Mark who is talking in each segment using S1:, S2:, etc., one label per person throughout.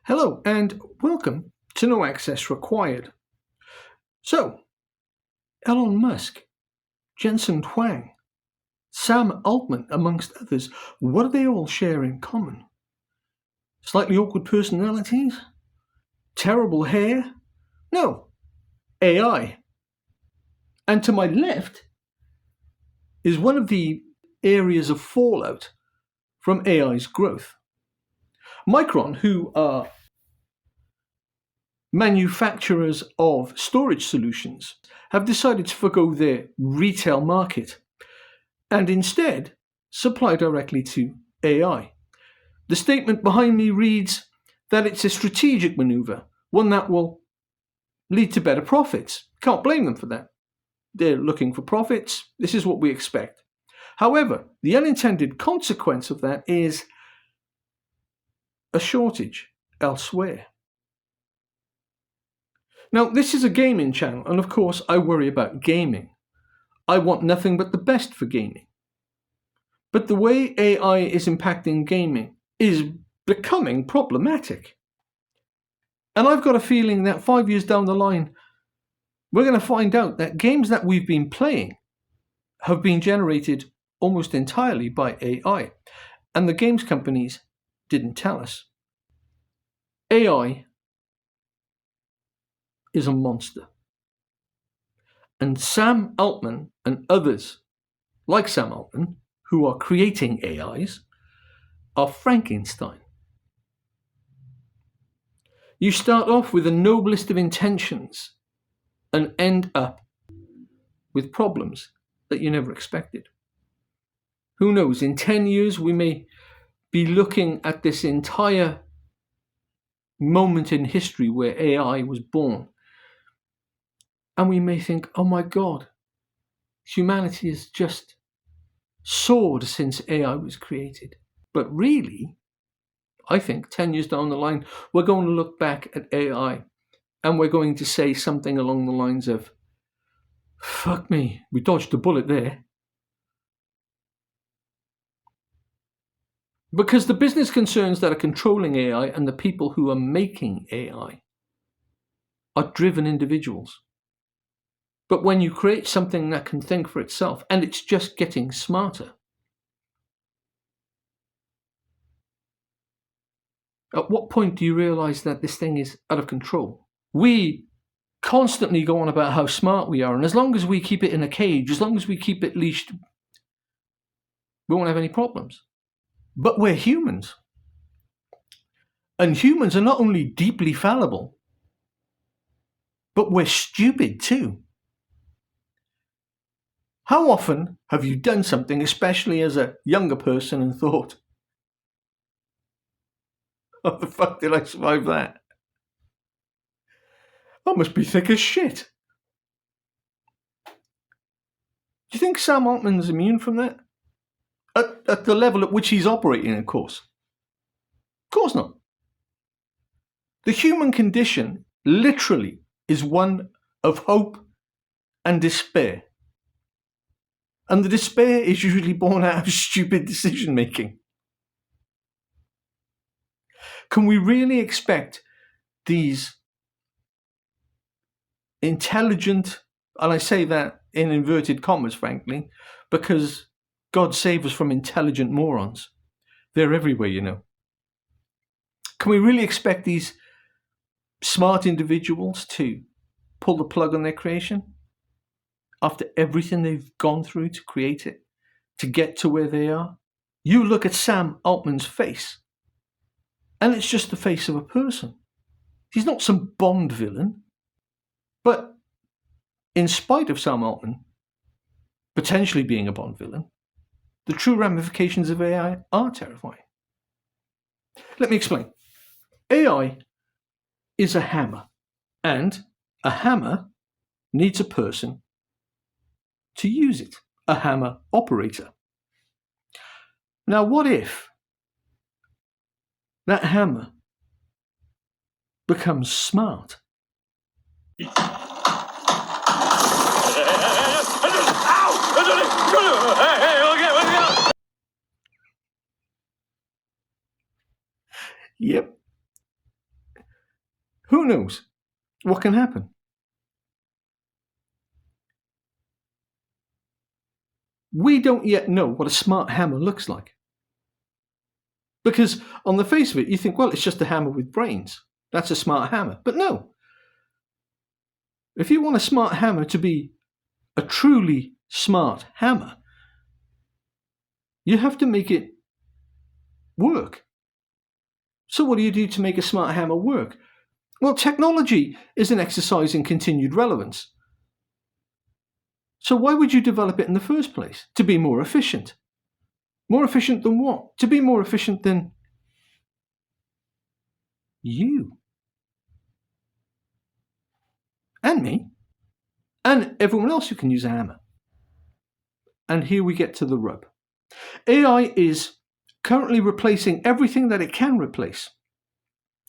S1: Hello and welcome to No Access Required. So, Elon Musk, Jensen Huang, Sam Altman, amongst others, what do they all share in common? Slightly awkward personalities? Terrible hair? No, AI. And to my left is one of the areas of fallout from AI's growth. Micron, who are manufacturers of storage solutions, have decided to forgo their retail market and instead supply directly to AI. The statement behind me reads that it's a strategic maneuver, one that will lead to better profits. Can't blame them for that. They're looking for profits. This is what we expect. However, the unintended consequence of that is a shortage elsewhere. Now, this is a gaming channel, and of course I worry about gaming. I want nothing but the best for gaming. But the way AI is impacting gaming is becoming problematic. And I've got a feeling that 5 years down the line, we're going to find out that games that we've been playing have been generated almost entirely by AI. And the games companies didn't tell us. AI is a monster. And Sam Altman and others like Sam Altman, who are creating AIs, are Frankenstein. You start off with the noblest of intentions and end up with problems that you never expected. Who knows, in 10 years we may be looking at this entire moment in history where AI was born, and we may think, oh my God, humanity has just soared since AI was created. But really, I think 10 years down the line, we're going to look back at AI and we're going to say something along the lines of, fuck me, we dodged a bullet there. Because the business concerns that are controlling AI and the people who are making AI are driven individuals. But when you create something that can think for itself, and it's just getting smarter, at what point do you realize that this thing is out of control? We constantly go on about how smart we are, and as long as we keep it in a cage, as long as we keep it leashed, we won't have any problems. But we're humans. And humans are not only deeply fallible, but we're stupid too. How often have you done something, especially as a younger person, and thought, how the fuck did I survive that? I must be thick as shit. Do you think Sam Altman's immune from that? At the level at which he's operating, of course. Of course not. The human condition literally is one of hope and despair. And the despair is usually born out of stupid decision making. Can we really expect these intelligent, and I say that in inverted commas, frankly, because God save us from intelligent morons. They're everywhere, you know. Can we really expect these smart individuals to pull the plug on their creation after everything they've gone through to create it, to get to where they are? You look at Sam Altman's face, and it's just the face of a person. He's not some Bond villain. But in spite of Sam Altman potentially being a Bond villain, the true ramifications of AI are terrifying. Let me explain. AI is a hammer, and a hammer needs a person to use it, a hammer operator. Now, what if that hammer becomes smart? Yep. Who knows what can happen? We don't yet know what a smart hammer looks like. Because on the face of it, you think, well, it's just a hammer with brains. That's a smart hammer. But no. If you want a smart hammer to be a truly smart hammer, you have to make it work. So what do you do to make a smart hammer work? Well, technology is an exercise in continued relevance. So why would you develop it in the first place? To be more efficient. More efficient than what? To be more efficient than you. And me. And everyone else who can use a hammer. And here we get to the rub. AI is currently replacing everything that it can replace.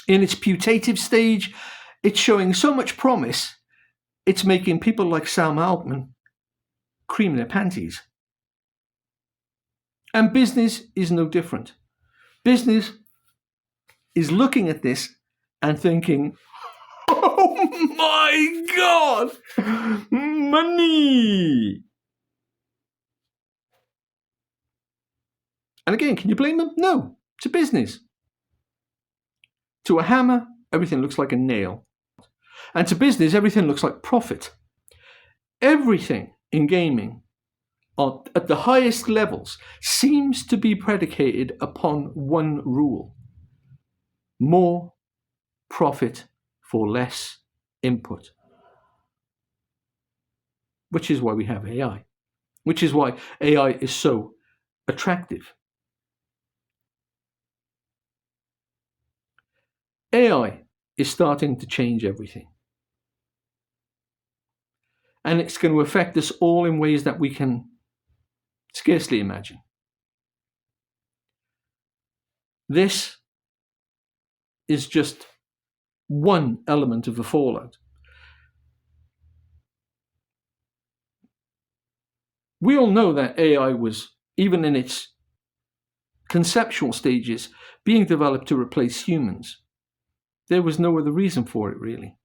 S1: In its putative stage, it's showing so much promise, it's making people like Sam Altman cream their panties. And business is no different. Business is looking at this and thinking, oh my God, money. And again, can you blame them? No, it's a business. To a hammer, everything looks like a nail. And to business, everything looks like profit. Everything in gaming at the highest levels seems to be predicated upon one rule: more profit for less input. Which is why we have AI. Which is why AI is so attractive. AI is starting to change everything. And it's going to affect us all in ways that we can scarcely imagine. This is just one element of the fallout. We all know that AI was, even in its conceptual stages, being developed to replace humans. There was no other reason for it, really.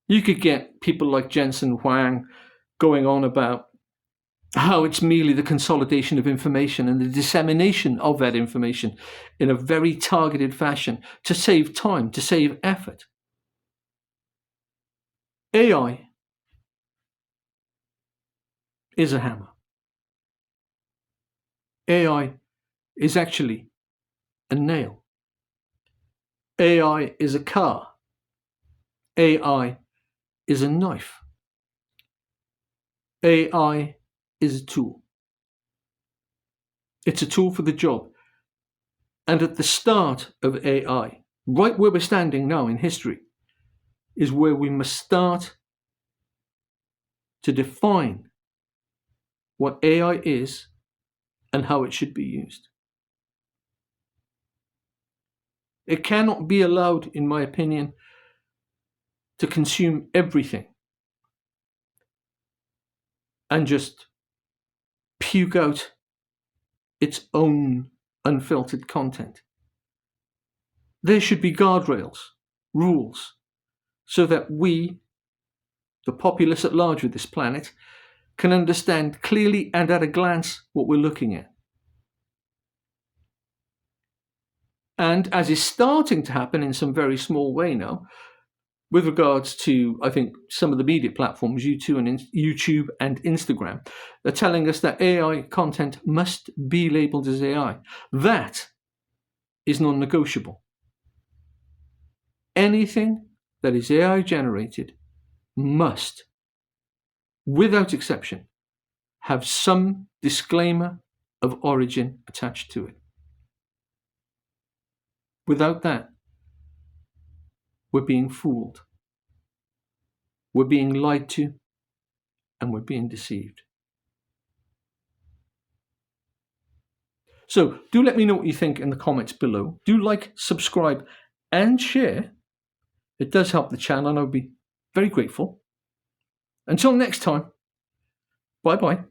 S1: You could get people like Jensen Huang going on about how it's merely the consolidation of information and the dissemination of that information in a very targeted fashion to save time, to save effort. AI is a hammer. AI is actually a nail. AI is a car. AI is a knife. AI is a tool. It's a tool for the job. And at the start of AI, right where we're standing now in history, is where we must start to define what AI is and how it should be used. It cannot be allowed, in my opinion, to consume everything and just puke out its own unfiltered content. There should be guardrails, rules, so that we, the populace at large of this planet, can understand clearly and at a glance what we're looking at. And as is starting to happen in some very small way now, with regards to, I think, some of the media platforms, YouTube and Instagram, they're telling us that AI content must be labeled as AI. That is non-negotiable. Anything that is AI generated must, without exception, have some disclaimer of origin attached to it. Without that, we're being fooled. We're being lied to, and we're being deceived. So do let me know what you think in the comments below. Do like, subscribe, and share. It does help the channel, and I'll be very grateful. Until next time, bye-bye.